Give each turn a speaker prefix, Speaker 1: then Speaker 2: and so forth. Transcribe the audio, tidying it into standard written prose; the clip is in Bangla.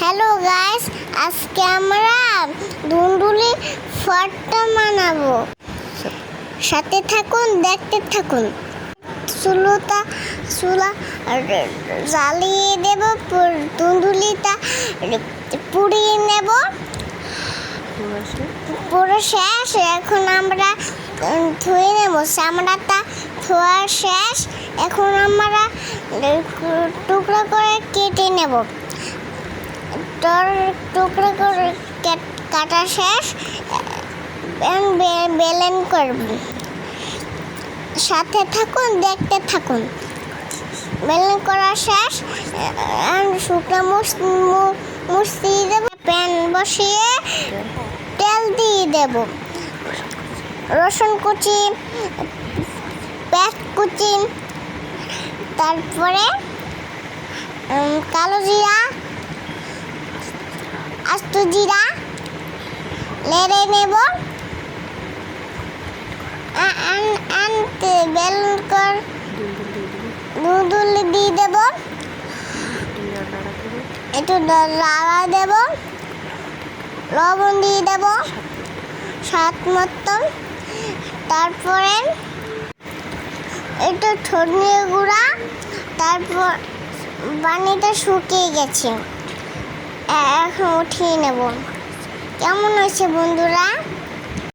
Speaker 1: হ্যালো গাইস, আজকে আমরা ধুন্দুলি ফটটা বানাবো। সাথে থাকুন, দেখতে থাকুন। চুলা জ্বালিয়ে দেব, ধুন্দুলিটা পুড়িয়ে নেব। পুরো শেষ। এখন আমরা ধুয়ে নেব। চামড়াটা ধোয়া শেষ। এখন আমরা টুকরো করে কেটে নেব। টুকরো করে কাটা শেষ। বেলেন করব। সাথে থাকুন, দেখতে থাকুন। বেলেন করা শেষ। শুকনো মুছতে দেব। প্যান বসিয়ে তেল দিয়ে দেব। রসুন কুচি, পেঁয়াজ কুচি, তারপরে কালো জিরা, আস্ত জিরা নেড়ে নেব। ধুন্দুলি দিয়ে দেব। একটু নাড়া দেব। লবণ দিয়ে দেব স্বাদ মতো। তারপরে একটু ধনিয়া গুঁড়া। তারপর পানিটা শুকিয়ে গেছে, এখন উঠিয়ে নেব। কেমন হয়েছে বন্ধুরা?